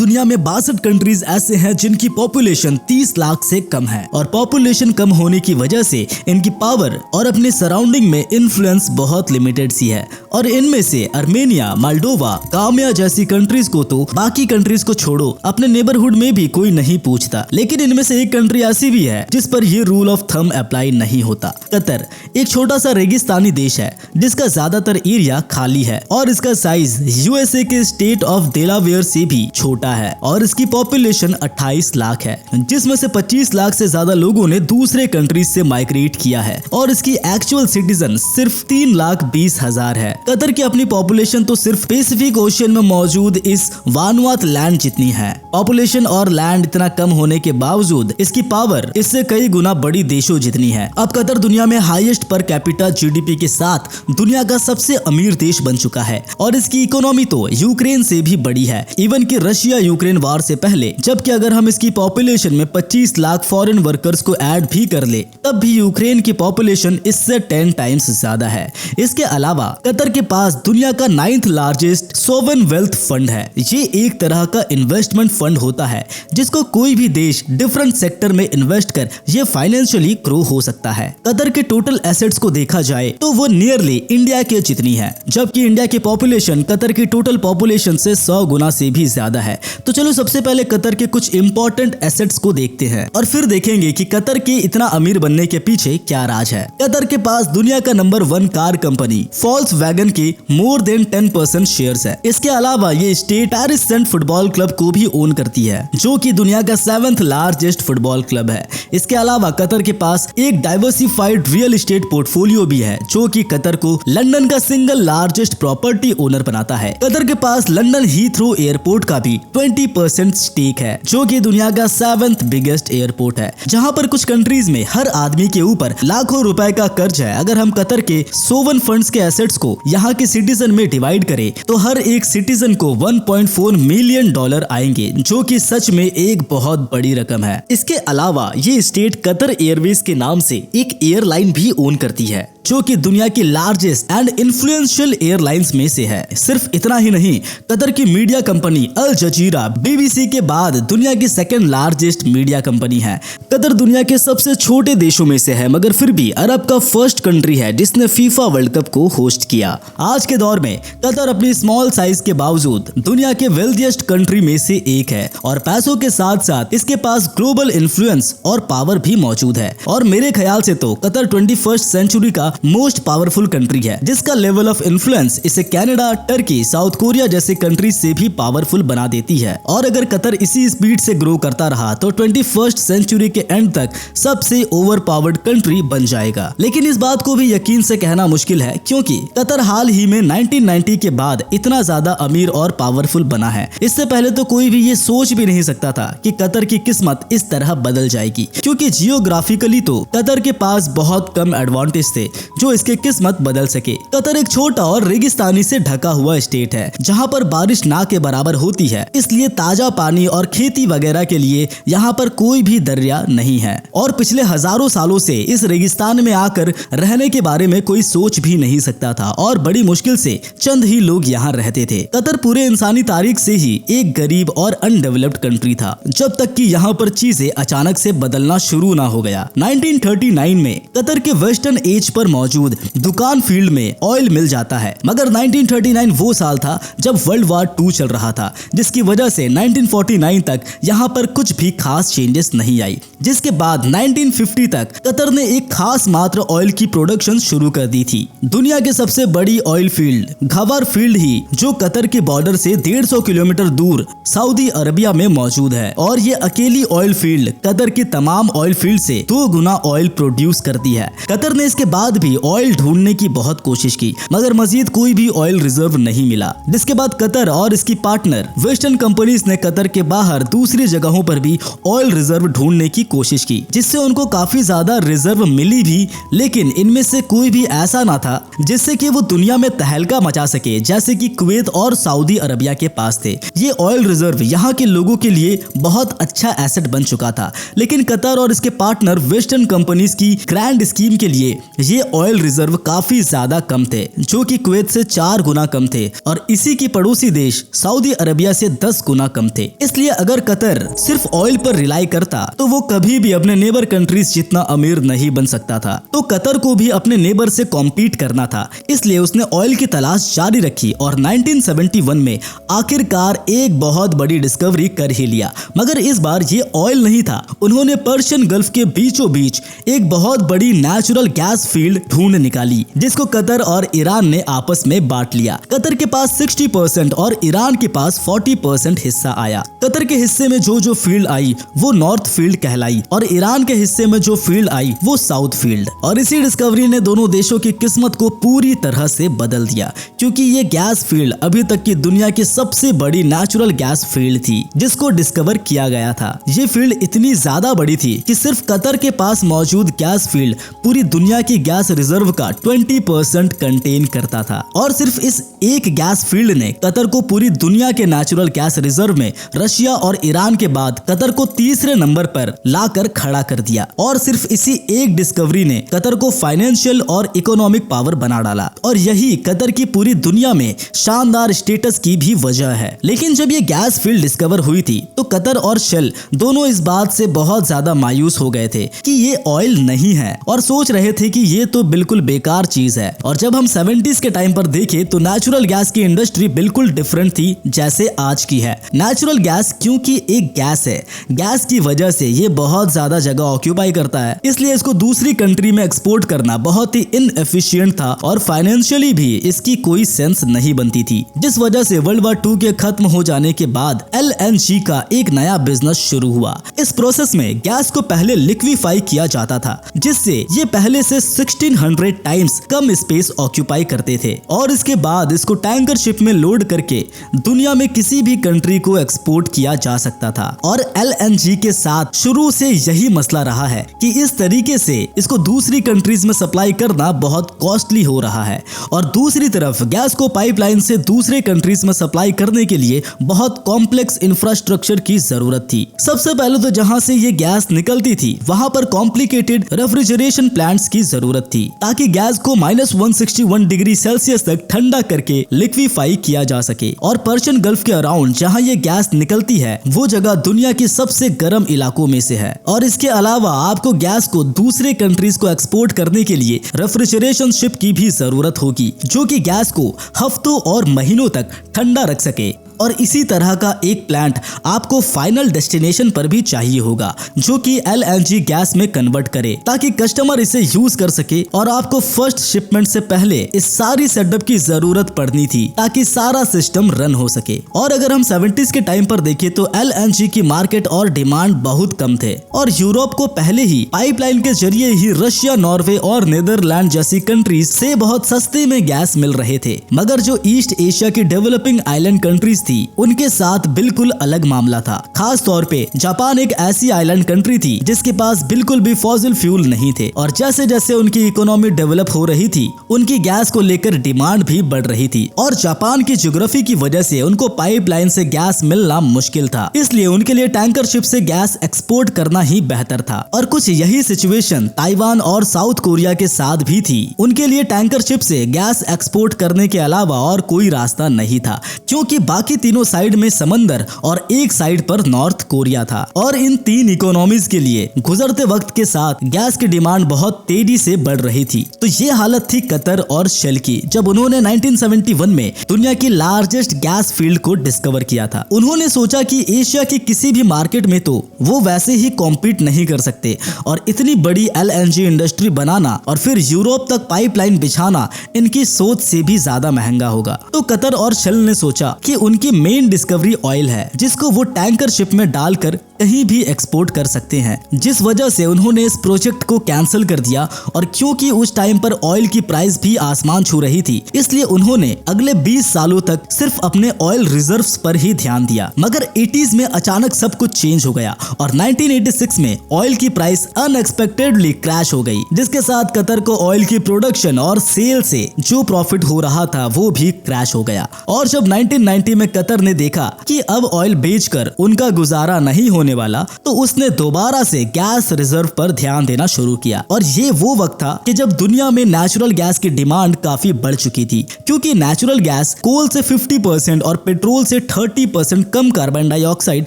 दुनिया में 62 कंट्रीज ऐसे हैं जिनकी पॉपुलेशन 30 लाख से कम है और पॉपुलेशन कम होने की वजह से इनकी पावर और अपने सराउंडिंग में इन्फ्लुएंस बहुत लिमिटेड सी है। और इनमें से अर्मेनिया, मोल्डोवा, काम्या जैसी कंट्रीज को तो बाकी कंट्रीज को छोड़ो अपने नेबरहुड में भी कोई नहीं पूछता। लेकिन इनमें से एक कंट्री ऐसी भी है जिस पर ये रूल ऑफ थंब अप्लाई नहीं होता। कतर एक छोटा सा रेगिस्तानी देश है जिसका ज्यादातर एरिया खाली है और इसका साइज यूएसए के स्टेट ऑफ डेलावेयर से भी छोटा है और इसकी पॉपुलेशन 28 लाख है, जिसमें से 25 लाख से ज्यादा लोगों ने दूसरे कंट्रीज से माइग्रेट किया है और इसकी एक्चुअल सिटीजन सिर्फ 3,20,000 है। कतर की अपनी पॉपुलेशन तो सिर्फ पैसिफिक ओशियन में मौजूद इस वानुआतु लैंड जितनी है। पॉपुलेशन और लैंड इतना कम होने के बावजूद इसकी पावर इससे कई गुना बड़ी देशों जितनी है। अब कतर दुनिया में हाईएस्ट पर कैपिटा जीडीपी के साथ दुनिया का सबसे अमीर देश बन चुका है और इसकी इकोनॉमी तो यूक्रेन से भी बड़ी है, इवन कि रशिया यूक्रेन वार से पहले। जबकि अगर हम इसकी पॉपुलेशन में 25 लाख फॉरेन वर्कर्स को ऐड भी कर ले तब भी यूक्रेन की पॉपुलेशन इससे 10 टाइम्स ज्यादा है। इसके अलावा कतर के पास दुनिया का 9th largest sovereign wealth fund है। ये एक तरह का इन्वेस्टमेंट फंड होता है जिसको कोई भी देश डिफरेंट सेक्टर में इन्वेस्ट कर ये फाइनेंशियली ग्रो हो सकता है। कतर के टोटल एसेट्स को देखा जाए तो वो नियरली इंडिया के जितनी है, जबकि इंडिया की पॉपुलेशन कतर की टोटल पॉपुलेशन से 100 गुना से भी ज्यादा है। तो चलो सबसे पहले कतर के कुछ इंपॉर्टेंट एसेट्स को देखते हैं और फिर देखेंगे कि कतर के इतना अमीर बनने के पीछे क्या राज है। कतर के पास दुनिया का नंबर 1 कार कंपनी वोल्क्सवैगन के मोर देन 10% शेयर्स है। इसके अलावा ये state Paris Saint football club को भी ओन करती है जो कि दुनिया का 7th लार्जेस्ट फुटबॉल क्लब है। इसके अलावा कतर के पास एक डाइवर्सिफाइड रियल एस्टेट पोर्टफोलियो भी है जो कि कतर को लंदन का सिंगल लार्जेस्ट प्रॉपर्टी ओनर बनाता है। कतर के पास लंदन हीथ्रो एयरपोर्ट का भी 20% स्टेक है जो कि दुनिया का 7th बिगेस्ट एयरपोर्ट है, जहां पर कुछ कंट्रीज में हर आदमी के ऊपर लाखों रुपए का कर्ज है। अगर हम कतर के सोवन फंड्स के एसेट्स को यहाँ के सिटीजन में डिवाइड करें तो हर एक सिटीजन को $1.4 मिलियन आएंगे, जो कि सच में एक बहुत बड़ी रकम है। इसके अलावा ये स्टेट कतर एयरवेज के नाम से एक एयरलाइन भी ओन करती है जो कि दुनिया की लार्जेस्ट एंड इन्फ्लुएंशियल एयरलाइंस में से है। सिर्फ इतना ही नहीं, कतर की मीडिया कंपनी अल जजीरा BBC के बाद दुनिया की 2nd लार्जेस्ट मीडिया कंपनी है। कतर दुनिया के सबसे छोटे देशों में से है मगर फिर भी अरब का फर्स्ट कंट्री है जिसने फीफा वर्ल्ड कप को होस्ट किया। आज के दौर में कतर अपनी स्मॉल साइज के बावजूद दुनिया के वेल्थिएस्ट कंट्री में से एक है और पैसों के साथ साथ इसके पास ग्लोबल इन्फ्लुएंस और पावर भी मौजूद है। और मेरे ख्याल से तो कतर 21st सेंचुरी का मोस्ट पावरफुल कंट्री है जिसका लेवल ऑफ इन्फ्लुएंस इसे कनाडा, टर्की, साउथ कोरिया जैसे कंट्रीज से भी पावरफुल बना देती है। और अगर कतर इसी स्पीड से ग्रो करता रहा तो 21st सेंचुरी के एंड तक सबसे ओवर पावर्ड कंट्री बन जाएगा। लेकिन इस बात को भी यकीन से कहना मुश्किल है क्योंकि कतर हाल ही में 1990 के बाद इतना ज्यादा अमीर और पावरफुल बना है। इससे पहले तो कोई भी ये सोच भी नहीं सकता था कि कतर की किस्मत इस तरह बदल जाएगी, क्योंकि जियोग्राफिकली तो कतर के पास बहुत कम एडवांटेज थे जो इसके किस्मत बदल सके। कतर एक छोटा और रेगिस्तानी से ढका हुआ स्टेट है जहां पर बारिश ना के बराबर होती है, इसलिए ताजा पानी और खेती वगैरह के लिए यहाँ पर कोई भी दरिया नहीं है और पिछले हजारों सालों से इस रेगिस्तान में आकर रहने के बारे में कोई सोच भी नहीं सकता था और बड़ी मुश्किल से चंद ही लोग यहाँ रहते थे। कतर पूरे इंसानी तारीख से ही एक गरीब और अनडेवलप्ड कंट्री था जब तक कि यहाँ पर चीजें अचानक से बदलना शुरू ना हो गया। 1939 में कतर के वेस्टर्न एज पर मौजूद दुकान फील्ड में ऑयल मिल जाता है, मगर 1939 वो साल था जब वर्ल्ड वार 2 चल रहा था, जिसकी वजह से 1949 तक यहाँ पर कुछ भी खास चेंजेस नहीं आई। जिसके बाद 1950 तक कतर ने एक खास मात्र ऑयल की प्रोडक्शन शुरू कर दी थी। दुनिया के सबसे बड़ी ऑयल फील्ड घवर फील्ड ही जो कतर के बॉर्डर से 150 किलोमीटर दूर सऊदी अरबिया में मौजूद है और ये अकेली ऑयल फील्ड कतर की तमाम ऑयल फील्ड से 2 गुना ऑयल प्रोड्यूस करती है। कतर ने इसके बाद भी ऑयल ढूंढने की बहुत कोशिश की मगर मजीद कोई भी ऑयल रिजर्व नहीं मिला, जिसके बाद कतर और इसकी पार्टनर वेस्टर्न कंपनीज ने कतर के बाहर दूसरी जगहों पर भी ऑयल रिजर्व ढूंढने की कोशिश की, जिससे उनको काफी ज्यादा रिजर्व मिली भी, लेकिन इनमें से कोई भी ऐसा ना था जिससे कि वो दुनिया में तहलका मचा सके जैसे कि कुवैत और सऊदी अरबिया के पास थे। ये ऑयल रिजर्व यहाँ के लोगों के लिए बहुत अच्छा एसेट बन चुका था, लेकिन कतर और इसके पार्टनर वेस्टर्न कंपनीज की ग्रैंड स्कीम के लिए ये ऑयल रिजर्व काफी ज्यादा कम थे, जो कि कुवैत से 4 गुना कम थे और इसी की पड़ोसी देश सऊदी अरबिया से 10 गुना कम थे। इसलिए अगर कतर सिर्फ ऑयल पर रिलाई करता तो वो कभी भी अपने नेबर कंट्रीज जितना अमीर नहीं बन सकता था। तो कतर को भी अपने नेबर से कॉम्पीट करना था, इसलिए उसने ऑयल की तलाश जारी रखी और 1971 में आखिरकार एक बहुत बड़ी डिस्कवरी कर ही लिया। मगर इस बार ये ऑयल नहीं था, उन्होंने पर्शियन गल्फ के बीचों बीच एक बहुत बड़ी नेचुरल गैस फील्ड ढूंढ निकाली, जिसको कतर और ईरान ने आपस में बांट लिया। कतर के पास 60% और ईरान के पास 40% हिस्सा आया। कतर के हिस्से में जो फील्ड आई वो नॉर्थ फील्ड कहलाई और ईरान के हिस्से में जो फील्ड आई वो साउथ फील्ड। और इसी डिस्कवरी ने दोनों देशों की किस्मत को पूरी तरह से बदल दिया, क्योंकि ये गैस फील्ड अभी तक की दुनिया की सबसे बड़ी नेचुरल गैस फील्ड थी जिसको डिस्कवर किया गया था। ये फील्ड इतनी ज्यादा बड़ी थी कि सिर्फ कतर के पास मौजूद गैस फील्ड पूरी दुनिया की गैस रिजर्व का 20% कंटेन करता था। और सिर्फ इस एक गैस फील्ड ने कतर को पूरी दुनिया के नेचुरल गैस रिजर्व में रशिया और ईरान के बाद कतर को तीसरे नंबर पर लाकर खड़ा कर दिया। और सिर्फ इसी एक डिस्कवरी ने कतर को फाइनेंशियल और इकोनॉमिक पावर बना डाला और यही कतर की पूरी दुनिया में शानदार स्टेटस की भी वजह है। लेकिन जब ये गैस फील्ड डिस्कवर हुई थी तो कतर और शेल दोनों इस बात से बहुत ज्यादा मायूस हो गए थे कि ये ऑयल नहीं है और सोच रहे थे कि ये तो बिल्कुल बेकार चीज है। और जब हम 70s के टाइम पर देखें तो नेचुरल गैस की इंडस्ट्री बिल्कुल डिफरेंट थी जैसे आज की है। नेचुरल गैस क्योंकि एक गैस है, गैस की वजह से ये बहुत ज्यादा जगह ऑक्यूपाई करता है, इसलिए इसको दूसरी कंट्री में एक्सपोर्ट करना बहुत ही इनएफिशिएंट था और फाइनेंशियली भी इसकी कोई सेंस नहीं बनती थी। जिस वजह से वर्ल्ड वॉर 2 के खत्म हो जाने के बाद LNG का एक नया बिजनेस शुरू हुआ। इस प्रोसेस में गैस को पहले लिक्विफाई किया जाता था, जिससे ये पहले से 1600 टाइम्स कम स्पेस ऑक्यूपाई करते थे और इसके बाद इसको टैंकर शिप में लोड करके दुनिया में किसी भी कंट्री को एक्सपोर्ट किया जा सकता था। और LNG के साथ शुरू से यही मसला रहा है कि इस तरीके से इसको दूसरी कंट्रीज में सप्लाई करना बहुत कॉस्टली हो रहा है और दूसरी तरफ गैस को पाइपलाइन से दूसरे कंट्रीज में सप्लाई करने के लिए बहुत कॉम्प्लेक्स इंफ्रास्ट्रक्चर की जरूरत थी। सबसे पहले तो जहां से ये गैस निकलती थी वहां पर कॉम्प्लिकेटेड रेफ्रिजरेशन प्लांट्स की जरूरत थी ताकि गैस को -161 डिग्री सेल्सियस तक ठंडा करके लिक्विफाई किया जा सके। और पर्शियन गल्फ के अराउंड जहां ये गैस निकलती है वो जगह दुनिया की सबसे गर्म इलाकों में से है। और इसके अलावा आपको गैस को दूसरे कंट्रीज को एक्सपोर्ट करने के लिए रेफ्रिजरेशन शिप की भी जरूरत होगी, जो कि गैस को हफ्तों और महीनों तक ठंडा रख सके। और इसी तरह का एक प्लांट आपको फाइनल डेस्टिनेशन पर भी चाहिए होगा, जो कि LNG गैस में कन्वर्ट करे ताकि कस्टमर इसे यूज कर सके। और आपको फर्स्ट शिपमेंट से पहले इस सारी सेटअप की जरूरत पड़नी थी ताकि सारा सिस्टम रन हो सके। और अगर हम 70s के टाइम पर देखें तो LNG की मार्केट और डिमांड बहुत कम थे और यूरोप को पहले ही पाइपलाइन के जरिए ही रशिया, नॉर्वे और नीदरलैंड जैसी कंट्रीज से बहुत सस्ते में गैस मिल रहे थे। मगर जो ईस्ट एशिया की डेवलपिंग आइलैंड कंट्रीज थी उनके साथ बिल्कुल अलग मामला था। खास तौर पे जापान एक ऐसी आइलैंड कंट्री थी जिसके पास बिल्कुल भी फॉसिल फ्यूल नहीं थे और जैसे जैसे उनकी इकोनॉमी डेवलप हो रही थी उनकी गैस को लेकर डिमांड भी बढ़ रही थी। और जापान की ज्योग्राफी की वजह से उनको पाइपलाइन से गैस मिलना मुश्किल था, इसलिए उनके लिए टैंकर शिप से गैस एक्सपोर्ट करना ही बेहतर था। और कुछ यही सिचुएशन ताइवान और साउथ कोरिया के साथ भी थी। उनके लिए टैंकर शिप से गैस एक्सपोर्ट करने के अलावा और कोई रास्ता नहीं था, क्योंकि बाकी तीनों साइड में समंदर और एक साइड पर नॉर्थ कोरिया था। और इन तीन इकोनॉमीज के लिए गुजरते वक्त के साथ गैस की डिमांड बहुत तेजी से बढ़ रही थी। तो ये हालत थी कतर और शेल की जब उन्होंने 1971 में दुनिया की लार्जेस्ट गैस फील्ड को डिस्कवर किया था। उन्होंने सोचा कि एशिया की किसी भी मार्केट में तो वो वैसे ही कॉम्पीट नहीं कर सकते और इतनी बड़ी LNG इंडस्ट्री बनाना और फिर यूरोप तक पाइपलाइन बिछाना इनकी सोच से भी ज्यादा महंगा होगा। तो कतर और शेल ने सोचा कि उनकी मेन डिस्कवरी ऑयल है जिसको वो टैंकर शिप में डालकर कहीं भी एक्सपोर्ट कर सकते हैं, जिस वजह से उन्होंने इस प्रोजेक्ट को कैंसिल कर दिया। और क्योंकि उस टाइम पर ऑयल की प्राइस भी आसमान छू रही थी, इसलिए उन्होंने अगले 20 सालों तक सिर्फ अपने ऑयल रिजर्व्स पर ही ध्यान दिया। मगर 80s में अचानक सब कुछ चेंज हो गया और 1986 में ऑयल की प्राइस अनएक्सपेक्टेडली क्रैश हो गई, जिसके साथ कतर को ऑयल की प्रोडक्शन और सेल से जो प्रॉफिट हो रहा था वो भी क्रैश हो गया। और जब 1990 में कतर ने देखा कि अब ऑयल बेचकर उनका गुजारा नहीं होने होने वाला तो उसने दोबारा से गैस रिजर्व पर ध्यान देना शुरू किया। और ये वो वक्त था कि जब दुनिया में नेचुरल गैस की डिमांड काफी बढ़ चुकी थी, क्योंकि नेचुरल गैस कोल से 50% और पेट्रोल से 30% कम कार्बन डाइऑक्साइड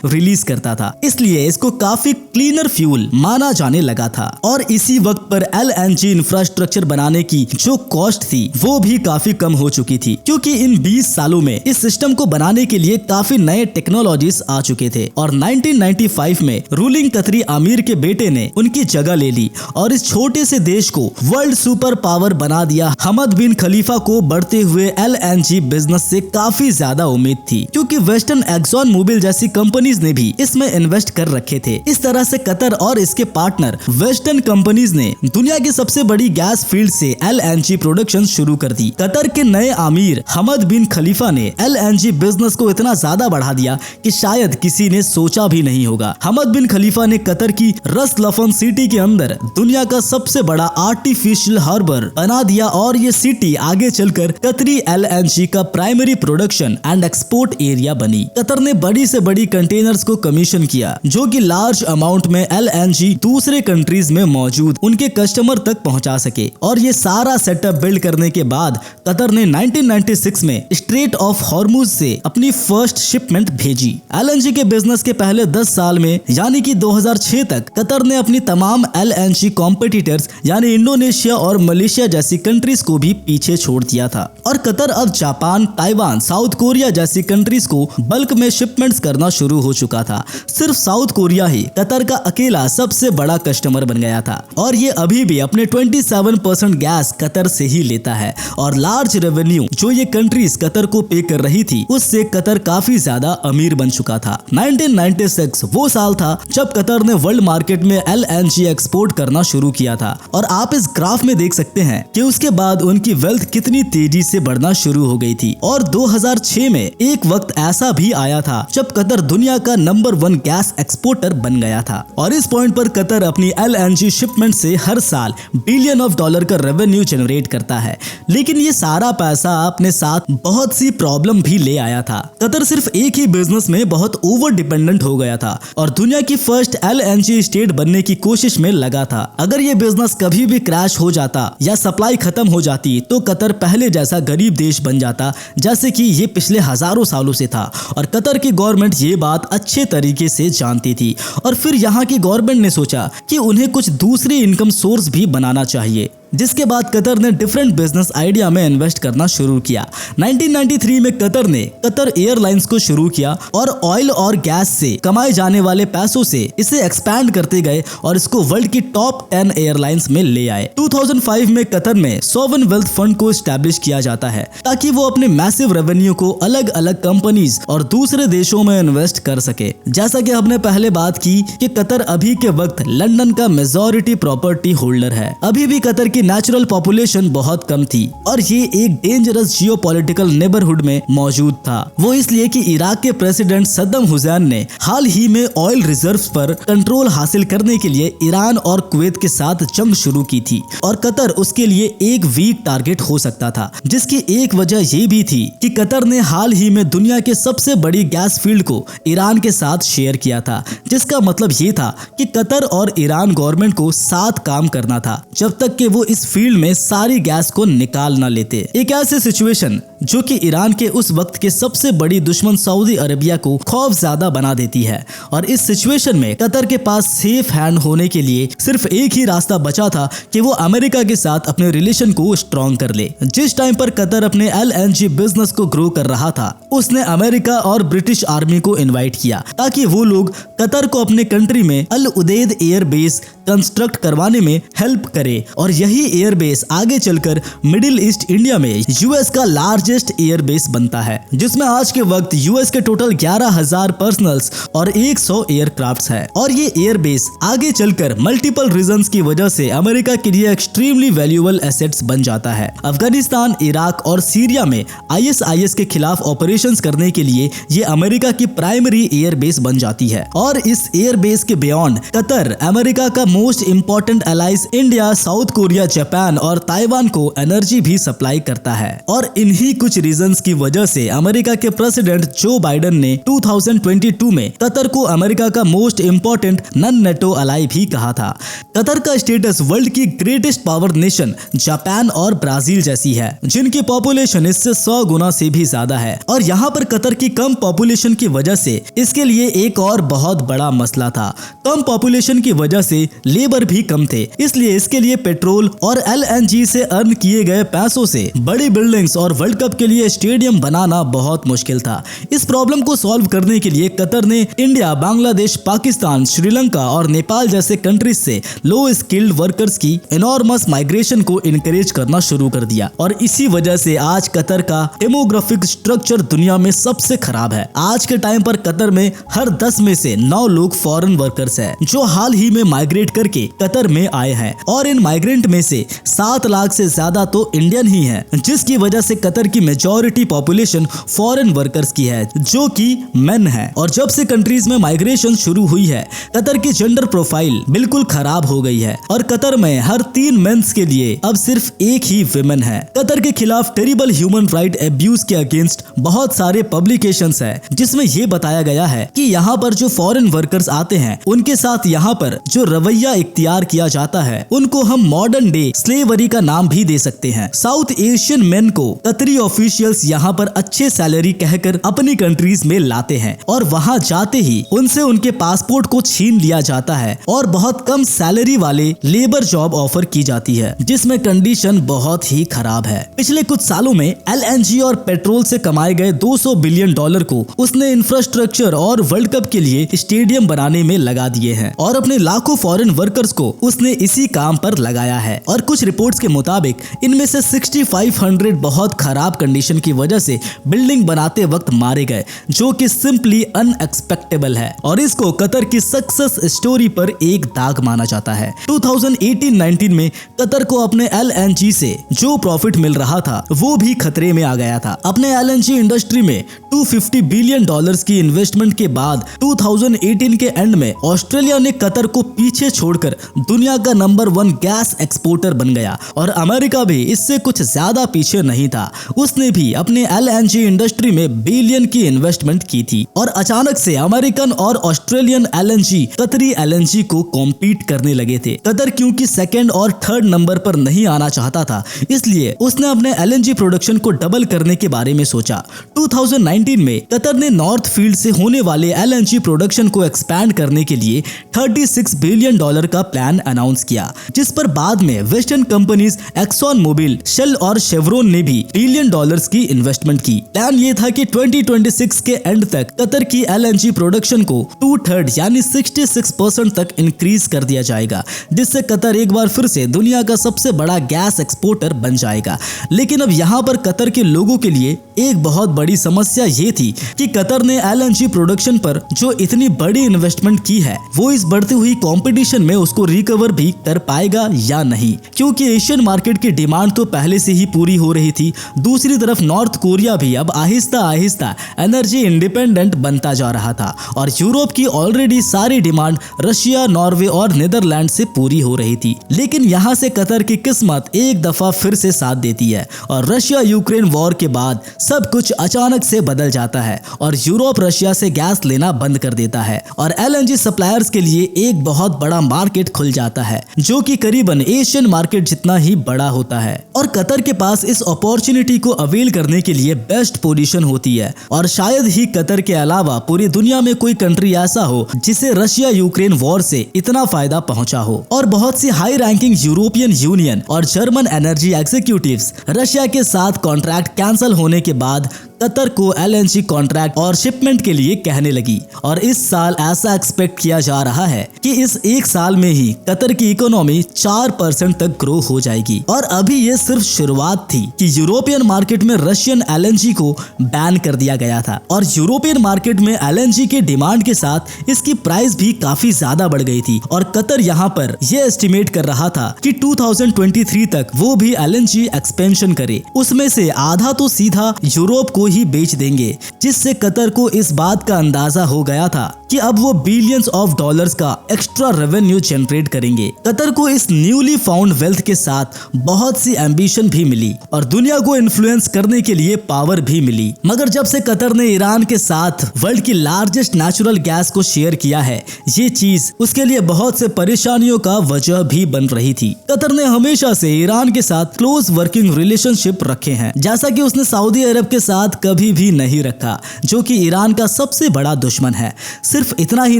रिलीज करता था, इसलिए इसको काफी क्लीनर फ्यूल माना जाने लगा था। और इसी वक्त पर LNG इंफ्रास्ट्रक्चर बनाने की जो कॉस्ट थी वो भी काफी कम हो चुकी थी, क्योंकि इन 20 सालों में इस सिस्टम को बनाने के लिए काफी नए टेक्नोलॉजीज आ चुके थे। और 1995 में रूलिंग कतरी अमीर के बेटे ने उनकी जगह ले ली और इस छोटे से देश को वर्ल्ड सुपर पावर बना दिया। हमद बिन खलीफा को बढ़ते हुए LNG बिजनेस से काफी ज्यादा उम्मीद थी, क्योंकि वेस्टर्न एक्सॉन मोबिल जैसी कंपनीज ने भी इसमें इन्वेस्ट कर रखे थे। इस तरह से कतर और इसके पार्टनर वेस्टर्न कंपनीज ने दुनिया की सबसे बड़ी गैस फील्ड से LNG प्रोडक्शन शुरू कर दी। कतर के नए अमीर हमद बिन खलीफा ने LNG बिजनेस को इतना ज्यादा बढ़ा दिया कि शायद किसी ने सोचा भी नहीं होगा। हमद बिन खलीफा ने कतर की रस लफन सिटी के अंदर दुनिया का सबसे बड़ा आर्टिफिशियल हार्बर बना दिया और ये सिटी आगे चलकर कतरी LNG का primary production and export area बनी। कतर ने बड़ी से बड़ी कंटेनर्स को कमीशन किया जो कि लार्ज अमाउंट में LNG दूसरे कंट्रीज में मौजूद उनके कस्टमर तक पहुंचा सके। और ये सारा सेटअप बिल्ड करने के बाद कतर ने 1996 में स्ट्रेट ऑफ हॉर्मुज से अपनी फर्स्ट शिपमेंट भेजी। LNG के बिजनेस के पहले 10 साल में यानी कि 2006 तक कतर ने अपनी तमाम LNG कॉम्पिटिटर्स यानी इंडोनेशिया और मलेशिया जैसी कंट्रीज को भी पीछे छोड़ दिया था। और कतर अब जापान, ताइवान, साउथ कोरिया जैसी कंट्रीज को बल्क में शिपमेंट्स करना शुरू हो चुका था। सिर्फ साउथ कोरिया ही कतर का अकेला सबसे बड़ा कस्टमर बन गया था और ये अभी भी अपने 27% गैस कतर से ही लेता है। और लार्ज रेवेन्यू जो ये कंट्रीज कतर को पे कर रही थी उससे कतर काफी ज्यादा अमीर बन चुका था। 1996 वो साल था जब कतर ने वर्ल्ड मार्केट में LNG एक्सपोर्ट करना शुरू किया था। और आप इस ग्राफ में देख सकते हैं कि उसके बाद उनकी वेल्थ कितनी तेजी से बढ़ना शुरू हो गई थी। और 2006 में एक वक्त ऐसा भी आया था जब कतर दुनिया का नंबर 1 गैस एक्सपोर्टर बन गया था। और इस पॉइंट पर कतर अपनी LNG शिपमेंट से हर साल बिलियन ऑफ डॉलर का रेवेन्यू जनरेट करता है। लेकिन ये सारा पैसा अपने साथ बहुत सी प्रॉब्लम भी ले आया था। कतर सिर्फ एक ही बिजनेस में बहुत ओवर डिपेंडेंट हो गया था और दुनिया की फर्स्ट LNG स्टेट बनने की कोशिश में लगा था। अगर ये बिजनेस कभी भी क्रैश हो जाता या सप्लाई खत्म हो जाती तो कतर पहले जैसा गरीब देश बन जाता जैसे कि ये पिछले हजारों सालों से था। और कतर की गवर्नमेंट ये बात अच्छे तरीके से जानती थी। और फिर यहाँ की गवर्नमेंट ने सोचा कि उन्हें कुछ दूसरी इनकम सोर्स भी बनाना चाहिए, जिसके बाद कतर ने डिफरेंट बिजनेस आइडिया में इन्वेस्ट करना शुरू किया। 1993 में कतर ने कतर एयरलाइंस को शुरू किया और ऑयल और गैस से कमाए जाने वाले पैसों से इसे एक्सपैंड करते गए और इसको वर्ल्ड की टॉप 10 एयरलाइंस में ले आए। 2005 में कतर में सॉवरेन वेल्थ फंड को एस्टैब्लिश किया जाता है ताकि वो अपने मैसिव रेवेन्यू को अलग अलग कंपनीज और दूसरे देशों में इन्वेस्ट कर सके। जैसा कि हमने पहले बात की कि कतर अभी के वक्त लंदन का मेजॉरिटी प्रॉपर्टी होल्डर है। अभी भी कतर की नेचुरल पॉपुलेशन बहुत कम थी और ये एक डेंजरस जियोपॉलिटिकल नेबरहुड में मौजूद था। वो इसलिए कि इराक के प्रेसिडेंट सद्दाम हुसैन ने हाल ही में ऑयल रिजर्व्स पर कंट्रोल हासिल करने के लिए ईरान और कुवैत के साथ जंग शुरू की थी और कतर उसके लिए एक वीक टारगेट हो सकता था, जिसकी एक वजह ये भी थी कि कतर ने हाल ही में दुनिया के सबसे बड़ी गैस फील्ड को ईरान के साथ शेयर किया था, जिसका मतलब ये था कि कतर और ईरान गवर्नमेंट को साथ काम करना था जब तक कि वो इस फील्ड में सारी गैस को निकाल ना लेते। एक ऐसी सिचुएशन जो कि ईरान के उस वक्त के सबसे बड़ी दुश्मन सऊदी अरेबिया को खौफ ज्यादा बना देती है। और इस सिचुएशन में कतर के पास सेफ हैंड होने के लिए सिर्फ एक ही रास्ता बचा था कि वो अमेरिका के साथ अपने रिलेशन को स्ट्रॉन्ग कर ले। जिस टाइम पर कतर अपने LNG बिजनेस को ग्रो कर रहा था उसने अमेरिका और ब्रिटिश आर्मी को इन्वाइट किया ताकि वो लोग कतर को अपने कंट्री में अल उदैद एयर बेस कंस्ट्रक्ट करवाने में हेल्प करे। और यही एयर बेस आगे चलकर मिडिल ईस्ट इंडिया में यूएस का लार्जेस्ट एयर बेस बनता है, जिसमें आज के वक्त यूएस के टोटल 11,000 पर्सनल्स और 100 एयरक्राफ्ट्स है। और ये एयर बेस आगे चलकर मल्टीपल रीजंस की वजह से अमेरिका के लिए एक्सट्रीमली वैल्यूएबल एसेट्स बन जाता है। अफगानिस्तान, इराक और सीरिया में ISIS के खिलाफ ऑपरेशंस करने के लिए ये अमेरिका की प्राइमरी एयर बेस बन जाती है। और इस एयर बेस के बियॉन्ड कतर अमेरिका का most important allies India, south Korea, Japan और ताइवान को एनर्जी भी सप्लाई करता है। और इन्हीं कुछ रीजंस की वजह से अमेरिका के प्रेसिडेंट जो बाइडेन ने 2022 में कतर को अमेरिका का most important non NATO Alai भी कहा था। कतर का स्टेटस वर्ल्ड की ग्रेटेस्ट पावर नेशन जापान और ब्राजील जैसी है, जिनकी पॉपुलेशन इससे 100 गुना से भी ज्यादा है। और यहाँ पर कतर की कम पॉपुलेशन की वजह से इसके लिए एक और बहुत बड़ा मसला था। कम पॉपुलेशन की वजह से लेबर भी कम थे, इसलिए इसके लिए पेट्रोल और LNG से अर्न किए गए पैसों से बड़ी बिल्डिंग्स और वर्ल्ड कप के लिए स्टेडियम बनाना बहुत मुश्किल था। इस प्रॉब्लम को सॉल्व करने के लिए कतर ने इंडिया, बांग्लादेश, पाकिस्तान, श्रीलंका और नेपाल जैसे कंट्रीज से लो स्किल्ड वर्कर्स की एनॉर्मस माइग्रेशन को इनकरेज करना शुरू कर दिया। और इसी वजह से आज कतर का डेमोग्राफिक स्ट्रक्चर दुनिया में सबसे खराब है। आज के टाइम पर कतर में हर 10 में से 9 लोग फॉरेन वर्कर्स हैं, जो हाल ही में माइग्रेट करके कतर में आए हैं। और इन माइग्रेंट में से 7 लाख से ज्यादा तो इंडियन ही हैं, जिसकी वजह से कतर की मेजॉरिटी पॉपुलेशन फॉरेन वर्कर्स की है, जो कि मेन है। और जब से कंट्रीज में माइग्रेशन शुरू हुई है, कतर की जेंडर प्रोफाइल बिल्कुल खराब हो गई है और कतर में हर 3 मेंस के लिए अब सिर्फ एक ही विमेन है। कतर के खिलाफ टेरिबल ह्यूमन राइट एब्यूज के अगेंस्ट बहुत सारे पब्लिकेशंस है, जिसमें ये बताया गया है कि यहाँ पर जो फॉरेन वर्कर्स आते हैं, उनके साथ यहाँ पर जो रवैया इख्तियार किया जाता है, उनको हम मॉडर्न डे स्लेवरी का नाम भी दे सकते हैं। साउथ एशियन मेन को कतरी ऑफिशियल्स यहाँ पर अच्छे सैलरी कहकर अपनी कंट्रीज में लाते हैं और वहाँ जाते ही उनसे उनके पासपोर्ट को छीन लिया जाता है और बहुत कम सैलरी वाले लेबर जॉब ऑफर की जाती है, जिसमें कंडीशन बहुत ही खराब है। पिछले कुछ सालों में LNG और पेट्रोल से कमाए गए $200 बिलियन को उसने इंफ्रास्ट्रक्चर और वर्ल्ड कप के लिए स्टेडियम बनाने में लगा दिए हैं और अपने लाखों फॉरेन वर्कर्स को उसने इसी काम पर लगाया है। और कुछ रिपोर्ट्स के मुताबिक इनमें से 6500 बहुत खराब कंडीशन की वजह से बिल्डिंग बनाते वक्त मारे गए, जो कि सिंपली अनएक्सपेक्टेबल है और इसको कतर की सक्सेस स्टोरी पर एक दाग माना जाता है। 2018-19 में कतर को अपने LNG से जो प्रॉफिट मिल रहा था वो भी खतरे में आ गया था। अपने LNG इंडस्ट्री में $250 बिलियन की इन्वेस्टमेंट के बाद 2018 के एंड में ऑस्ट्रेलिया ने कतर को पीछे छोड़कर दुनिया का नंबर 1 गैस एक्सपोर्टर बन गया और अमेरिका भी इससे कुछ ज्यादा पीछे नहीं था। उसने भी अपने LNG इंडस्ट्री में बिलियन की इन्वेस्टमेंट की थी और अचानक से अमेरिकन और ऑस्ट्रेलियन LNG कतरी LNG को कॉम्पीट करने लगे थे। कतर क्योंकि सेकंड और थर्ड नंबर पर नहीं आना चाहता था, इसलिए उसने अपने LNG प्रोडक्शन को डबल करने के बारे में सोचा। 2019 में कतर ने नॉर्थ फील्ड से होने वाले LNG प्रोडक्शन को एक्सपैंड करने के लिए $36 बिलियन का प्लान अनाउंस किया, जिस पर बाद में western companies Exxon Mobil, Shell और शेवरोन ने भी $1 बिलियन की इन्वेस्टमेंट की। प्लान ये था कि 2026 के एंड तक कतर की LNG प्रोडक्शन को 2/3 यानी 66% तक इंक्रीज कर दिया जाएगा, जिससे कतर एक बार फिर से दुनिया का सबसे बड़ा गैस एक्सपोर्टर बन जाएगा। लेकिन अब यहाँ पर कतर के लोगों के लिए एक बहुत बड़ी समस्या ये थी कि कतर ने LNG प्रोडक्शन पर जो इतनी बड़ी इन्वेस्टमेंट की है, वो इस बढ़ती हुई कंपटीशन में उसको रिकवर भी कर पाएगा या नहीं, क्योंकि एशियन मार्केट की डिमांड तो पहले से ही पूरी हो रही थी। दूसरी तरफ नॉर्थ कोरिया भी अब आहिस्ता आहिस्ता एनर्जी इंडिपेंडेंट बनता जा रहा था और यूरोप की ऑलरेडी सारी डिमांड रशिया, नॉर्वे और नीदरलैंड से पूरी हो रही थी। लेकिन यहाँ से कतर की किस्मत एक दफा फिर से साथ देती है और रशिया यूक्रेन वॉर के बाद सब कुछ अचानक से बदल जाता है और यूरोप रशिया से गैस लेना बंद कर देता है और LNG सप्लायर्स के लिए एक बहुत बड़ा मार्केट खुल जाता है, जो कि करीबन एशियन मार्केट जितना ही बड़ा होता है। और कतर के पास इस अपॉर्चुनिटी को अवेल करने के लिए बेस्ट पोजीशन होती है और शायद ही कतर के अलावा पूरी दुनिया में कोई कंट्री ऐसा हो जिसे रशिया यूक्रेन वॉर से इतना फायदा पहुंचा हो। और बहुत सी हाई रैंकिंग यूरोपियन यूनियन और जर्मन एनर्जी एग्जीक्यूटिव्स रशिया के साथ कॉन्ट्रैक्ट कैंसिल होने के बाद कतर को LNG कॉन्ट्रैक्ट और शिपमेंट के लिए कहने लगी और इस साल ऐसा एक्सपेक्ट किया जा रहा है कि इस एक साल में ही कतर की इकोनॉमी 4% तक ग्रो हो जाएगी। और अभी ये सिर्फ शुरुआत थी कि यूरोपियन मार्केट में रशियन LNG को बैन कर दिया गया था और यूरोपियन मार्केट में LNG के डिमांड के साथ इसकी प्राइस भी काफी ज्यादा बढ़ गई थी और कतर यहाँ पर यह एस्टिमेट कर रहा था कि 2023 तक वो भी LNG एक्सपेंशन करे, उसमें से आधा तो सीधा यूरोप को ही बेच देंगे, जिससे कतर को इस बात का अंदाजा हो गया था कि अब वो बिलियंस ऑफ डॉलर्स का एक्स्ट्रा रेवेन्यू जनरेट करेंगे। कतर को इस न्यूली फाउंड वेल्थ के साथ बहुत सी एम्बिशन भी मिली और दुनिया को इन्फ्लुएंस करने के लिए पावर भी मिली। मगर जब से कतर ने ईरान के साथ वर्ल्ड की लार्जेस्ट नेचुरल गैस को शेयर किया है, ये चीज उसके लिए बहुत से परेशानियों का वजह भी बन रही थी। कतर ने हमेशा से ईरान के साथ क्लोज वर्किंग रिलेशनशिप रखे हैं, जैसा कि उसने सऊदी अरब के साथ कभी भी नहीं रखा, जो कि ईरान का सबसे बड़ा दुश्मन है। सिर्फ इतना ही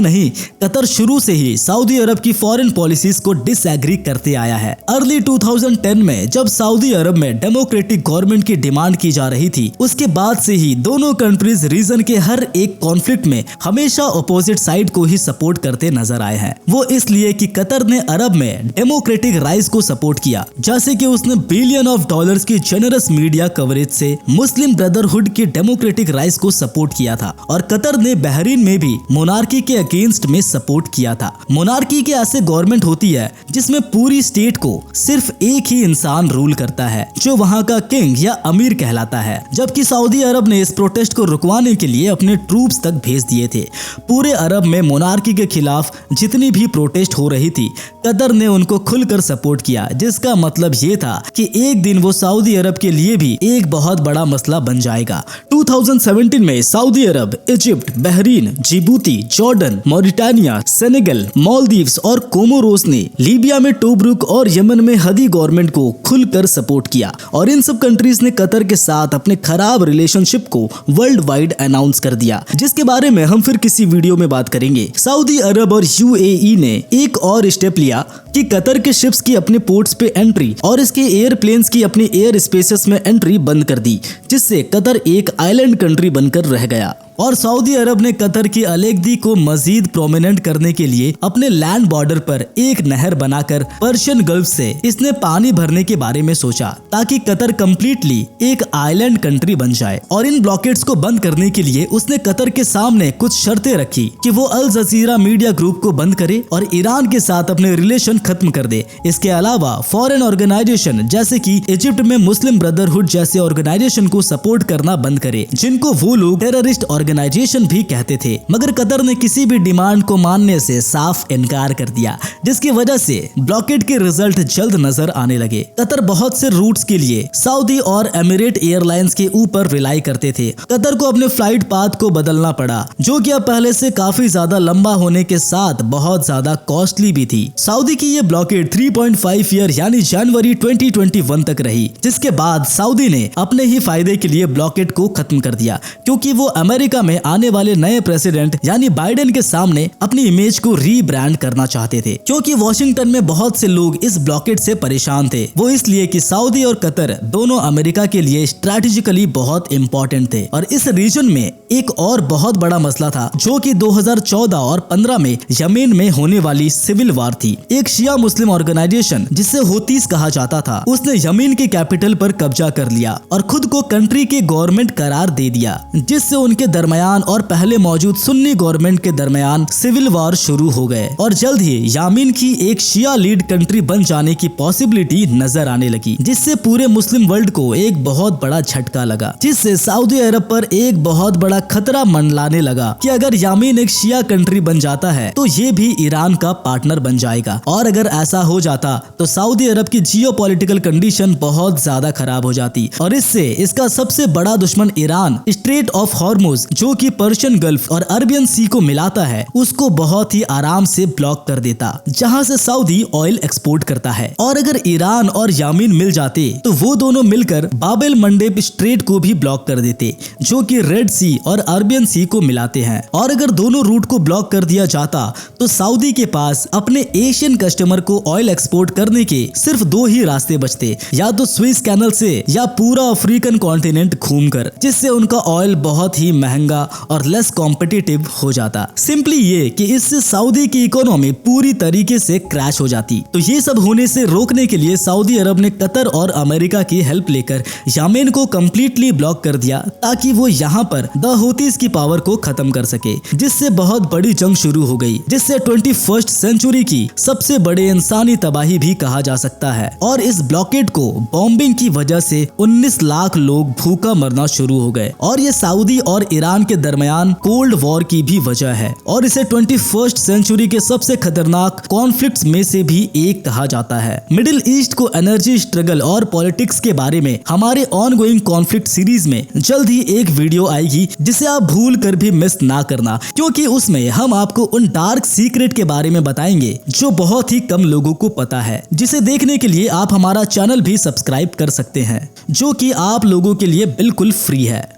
नहीं, कतर शुरू से ही सऊदी अरब की फॉरेन पॉलिसीज को डिसएग्री करते आया है। अर्ली 2010 में जब सऊदी अरब में डेमोक्रेटिक गवर्नमेंट की डिमांड की जा रही थी, उसके बाद से ही दोनों कंट्रीज रीजन के हर एक कॉन्फ्लिक्ट में हमेशा अपोजिट साइड को ही सपोर्ट करते नजर आए हैं। वो इसलिए कि कतर ने अरब में डेमोक्रेटिक राइज को सपोर्ट किया, जैसे कि उसने बिलियन ऑफ डॉलर्स की जेनरस मीडिया कवरेज से मुस्लिम ब्रदरहुड की डेमोक्रेटिक राइज को सपोर्ट किया था। और कतर ने बहरीन में भी मोनार्की के अगेंस्ट में सपोर्ट किया था। मोनार्की के ऐसे गवर्नमेंट होती है जिसमें पूरी स्टेट को सिर्फ एक ही इंसान रूल करता है, जो वहाँ का किंग या अमीर कहलाता है। जबकि सऊदी अरब ने इस प्रोटेस्ट को रुकवाने के लिए अपने ट्रूप्स तक भेज दिए थे। पूरे अरब में मोनार्की के खिलाफ जितनी भी प्रोटेस्ट हो रही थी, कतर ने उनको खुलकर सपोर्ट किया, जिसका मतलब ये था कि एक दिन वो सऊदी अरब के लिए भी एक बहुत बड़ा मसला बन जाएगा। 2017 में सऊदी अरब, Egypt, Bahrain, Djibouti, Jordan, Mauritania, Senegal, Maldives और कोमोरोस ने लीबिया में टोब्रुक और यमन में हदी गवर्नमेंट को खुलकर सपोर्ट किया। और इन सब कंट्रीज ने कतर के साथ अपने खराब रिलेशनशिप को वर्ल्ड वाइड अनाउंस कर दिया, जिसके बारे में हम फिर किसी वीडियो में बात करेंगे। सऊदी अरब और यूएई ने एक और स्टेप लिया कि कतर के शिप्स की अपने पोर्ट्स पे एंट्री और इसके एयरप्लेन्स की अपनी एयर स्पेसेस में एंट्री बंद कर दी, जिससे कतर एक आइलैंड कंट्री बनकर रह गया। और सऊदी अरब ने कतर की अलेगदी को मजीद प्रोमिनेंट करने के लिए अपने लैंड बॉर्डर पर एक नहर बनाकर पर्शियन गल्फ से इसने पानी भरने के बारे में सोचा, ताकि कतर कम्प्लीटली एक आइलैंड कंट्री बन जाए। और इन ब्लॉकेट्स को बंद करने के लिए उसने कतर के सामने कुछ शर्तें रखी कि वो अल जजीरा मीडिया ग्रुप को बंद करे और ईरान के साथ अपने रिलेशन खत्म कर दे। इसके अलावा फॉरेन ऑर्गेनाइजेशन जैसे कि इजिप्ट में मुस्लिम ब्रदरहुड जैसे ऑर्गेनाइजेशन को सपोर्ट करना बंद करे, जिनको वो लोग टेररिस्ट ऑर्गेनाइजेशन भी कहते थे। मगर कतर ने किसी भी डिमांड को मानने से साफ इनकार कर दिया, जिसकी वजह से ब्लॉकेड के रिजल्ट जल्द नजर आने लगे। कतर बहुत से रूट्स के लिए सऊदी और एमिरेट एयरलाइंस के ऊपर रिलाई करते थे। कतर को अपने फ्लाइट पाथ को बदलना पड़ा, जो कि अब पहले से काफी ज्यादा लंबा होने के साथ बहुत ज्यादा कॉस्टली भी थी। सऊदी की ये ब्लॉकेड 3.5 ईयर यानी जनवरी 2021 तक रही, जिसके बाद सऊदी ने अपने ही फायदे के लिए ब्लॉकेड को खत्म कर दिया, क्योंकि वो अमेरिका में आने वाले नए प्रेसिडेंट यानी बाइडेन के सामने अपनी इमेज को रीब्रांड करना चाहते थे। क्योंकि वॉशिंगटन में बहुत से लोग इस ब्लॉकेड से परेशान थे, वो इसलिए कि सऊदी और कतर दोनों अमेरिका के लिए स्ट्रैटेजिकली बहुत इंपॉर्टेंट थे। और इस रीजन में एक और बहुत बड़ा मसला था, जो कि 2014 और 15 में यमेन में होने वाली सिविल वार थी। एक शिया मुस्लिम ऑर्गेनाइजेशन जिसे होतीस कहा जाता था, उसने यमेन के कैपिटल पर कब्जा कर लिया और खुद को कंट्री के गवर्नमेंट करार दे दिया, जिससे उनके दरमियान और पहले मौजूद सुन्नी गवर्नमेंट के दरमियान सिविल वार शुरू हो गए। और जल्द ही यमेन की एक शिया लीड कंट्री बन जाने की पॉसिबिलिटी नजर आने लगी, जिससे पूरे मुस्लिम वर्ल्ड को एक बहुत बड़ा झटका लगा, जिससे सऊदी अरब पर एक बहुत बड़ा खतरा मंडलाने लगा कि अगर यमेन एक शिया कंट्री बन जाता है तो ये भी ईरान का पार्टनर बन जाएगा। और अगर ऐसा हो जाता तो सऊदी अरब की जियोपॉलिटिकल कंडीशन बहुत ज्यादा खराब हो जाती और इससे इसका सबसे बड़ा दुश्मन ईरान स्ट्रेट ऑफ हॉर्मुज, जो कि पर्शियन गल्फ और अरबियन सी को मिलाता है, उसको बहुत ही आराम से ब्लॉक कर देता, जहां से सऊदी ऑयल एक्सपोर्ट करता है। और अगर ईरान और यमेन मिल जाते तो वो दोनों मिलकर बाबेल मंडेब स्ट्रेट को भी ब्लॉक कर देते, जो कि रेड सी और अरबियन सी को मिलाते हैं। और अगर दोनों रूट को ब्लॉक कर दिया जाता तो सऊदी के पास अपने एशियन कस्टमर को ऑयल एक्सपोर्ट करने के सिर्फ दो ही रास्ते बचते, या तो स्विस कैनल से या पूरा अफ्रीकन कॉन्टिनेंट घूमकर, जिससे उनका ऑयल बहुत ही महंगा और लेस कॉम्पिटिटिव हो जाता। सिंपली ये कि इससे सऊदी की इकोनॉमी पूरी तरीके से क्रैश हो जाती। तो ये सब होने से रोकने के लिए सऊदी अरब ने कतर और अमेरिका की हेल्प लेकर यमेन को कम्प्लीटली ब्लॉक कर दिया, ताकि वो यहाँ पर द हूतीस की पावर को खत्म कर सके, जिससे बहुत बड़ी जंग शुरू हो गई, जिससे 21st सेंचुरी की सबसे बड़े इंसानी तबाही भी कहा जा सकता है। और इस ब्लॉकेड को बॉम्बिंग की वजह से 19 लाख लोग भूखा मरना शुरू हो गए। और ये सऊदी और ईरान ईरान के दरमियान कोल्ड वॉर की भी वजह है और इसे 21st सेंचुरी के सबसे खतरनाक कॉन्फ्लिक्ट्स में से भी एक कहा जाता है। मिडिल ईस्ट को एनर्जी स्ट्रगल और पॉलिटिक्स के बारे में हमारे ऑनगोइंग कॉन्फ्लिक्ट सीरीज में जल्द ही एक वीडियो आएगी, जिसे आप भूल कर भी मिस ना करना, क्योंकि उसमें हम आपको उन डार्क सीक्रेट के बारे में बताएंगे जो बहुत ही कम लोगों को पता है, जिसे देखने के लिए आप हमारा चैनल भी सब्सक्राइब कर सकते हैं, जो कि आप लोगों के लिए बिल्कुल फ्री है।